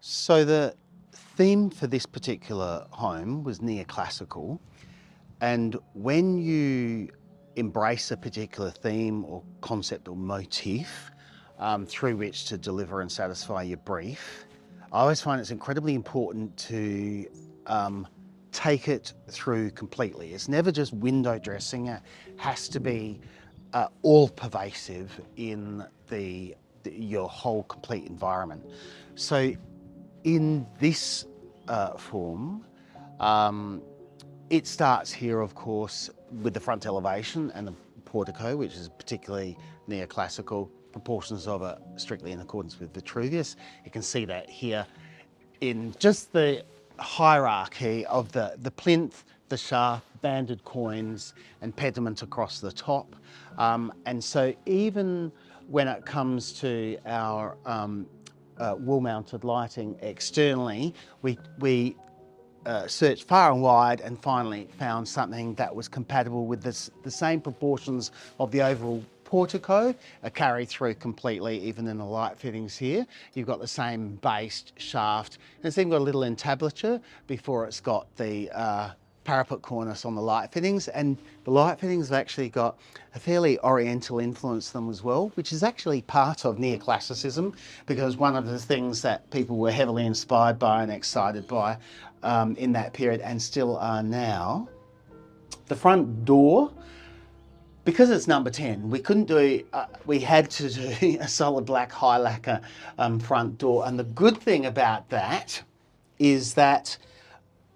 So the theme for this particular home was neoclassical, and when you embrace a particular theme or concept or motif through which to deliver and satisfy your brief, I always find it's incredibly important to take it through completely. It's never just window dressing, it has to be all pervasive in your whole complete environment. So in this form, it starts here, of course, with the front elevation and the portico, which is particularly neoclassical, proportions of it strictly in accordance with Vitruvius. You can see that here in just the hierarchy of the plinth, the shaft, banded coins, and pediment across the top. And so even when it comes to our wall-mounted lighting externally, we searched far and wide and finally found something that was compatible with the same proportions of the overall portico are carried through completely, even in the light fittings here. You've got the same base, shaft, and it's even got a little entablature before it's got the parapet cornice on the light fittings, and the light fittings have actually got a fairly oriental influence to them as well, which is actually part of neoclassicism, because one of the things that people were heavily inspired by and excited by in that period and still are now. The front door, because it's number 10, we couldn't do, we had to do a solid black high lacquer front door. And the good thing about that is that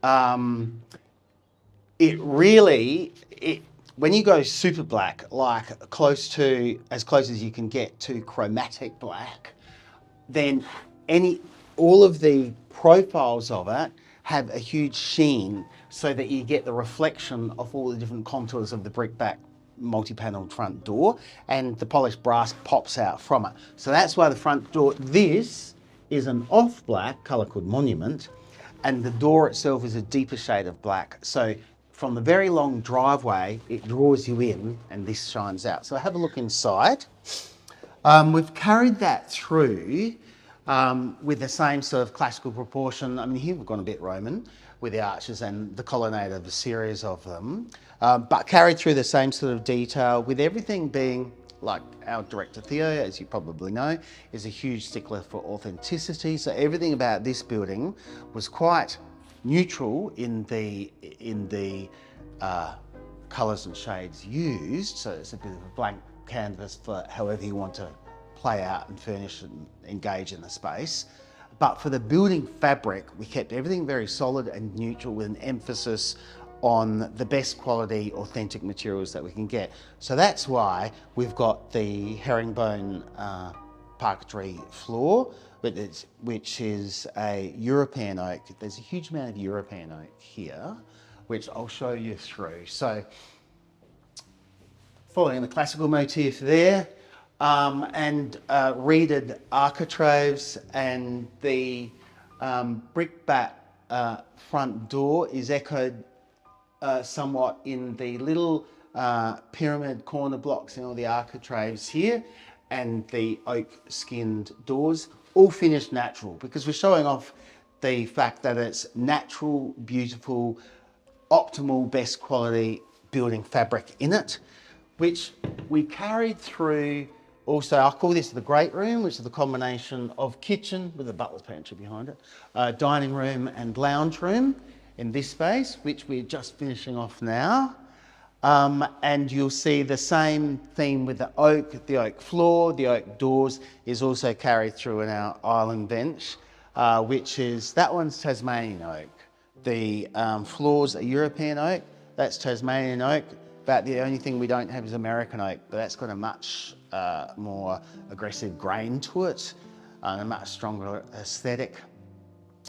when you go super black, like as close as you can get to chromatic black, then all of the profiles of it have a huge sheen so that you get the reflection of all the different contours of the brickbat multi-panelled front door, and the polished brass pops out from it. So that's why the front door, this is an off black colour called Monument, and the door itself is a deeper shade of black. So from the very long driveway, it draws you in and this shines out. So have a look inside. We've carried that through with the same sort of classical proportion. I mean, here we've gone a bit Roman with the arches and the colonnade of a series of them, but carried through the same sort of detail, with everything being, like our director Theo, as you probably know, is a huge stickler for authenticity. So everything about this building was quite neutral in the colours and shades used. So it's a bit of a blank canvas for however you want to play out and furnish and engage in the space. But for the building fabric, we kept everything very solid and neutral, with an emphasis on the best quality, authentic materials that we can get. So that's why we've got the herringbone parquetry floor, which is a European oak. There's a huge amount of European oak here, which I'll show you through. So following the classical motif there, and reeded architraves, and the brickbat front door is echoed somewhat in the little pyramid corner blocks and all the architraves here, and the oak skinned doors, all finished natural, because we're showing off the fact that it's natural, beautiful, optimal, best quality building fabric in it, which we carried through. Also, I call this the great room, which is the combination of kitchen with a butler's pantry behind it, dining room and lounge room in this space, which we're just finishing off now. And you'll see the same theme with the oak floor, the oak doors is also carried through in our island bench, which is, that one's Tasmanian oak. The floors are European oak, that's Tasmanian oak. But the only thing we don't have is American oak, but that's got a much more aggressive grain to it and a much stronger aesthetic.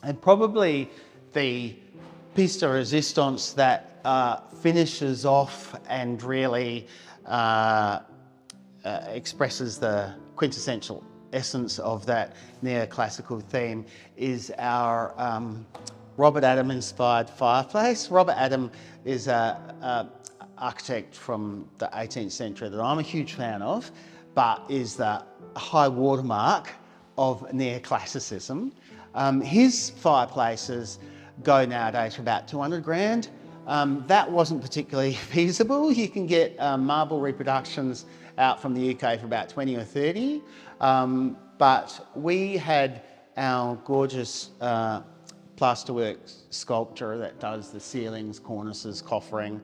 And probably the piece de resistance that finishes off and really expresses the quintessential essence of that neoclassical theme is our Robert Adam inspired fireplace. Robert Adam is a architect from the 18th century that I'm a huge fan of, but is the high watermark of neoclassicism. His fireplaces go nowadays for about 200 grand. That wasn't particularly feasible. You can get marble reproductions out from the UK for about 20 or 30. But we had our gorgeous plasterwork sculptor that does the ceilings, cornices, coffering,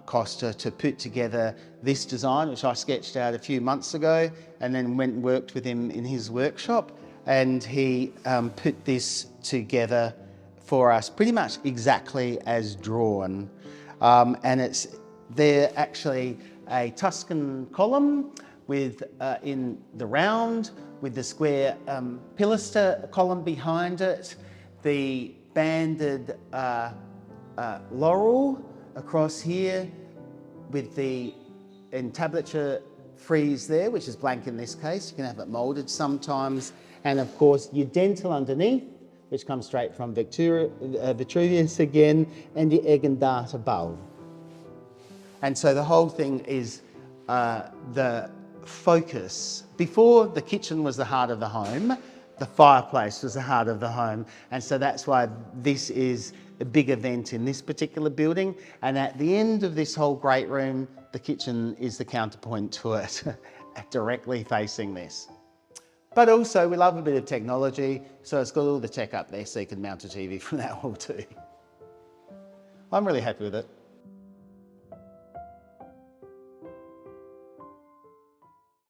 Costa, to put together this design, which I sketched out a few months ago, and then went and worked with him in his workshop. And he put this together for us pretty much exactly as drawn. And they're actually a Tuscan column with in the round with the square pilaster column behind it, the banded laurel across here with the entablature frieze there, which is blank in this case. You can have it moulded sometimes. And of course your dentil underneath, which comes straight from Vitruvius again, and the egg and dart above. And so the whole thing is the focus. Before, the kitchen was the heart of the home, the fireplace was the heart of the home. And so that's why this is a big event in this particular building. And at the end of this whole great room, the kitchen is the counterpoint to it, directly facing this. But also we love a bit of technology, so it's got all the tech up there so you can mount a TV from that wall too. I'm really happy with it.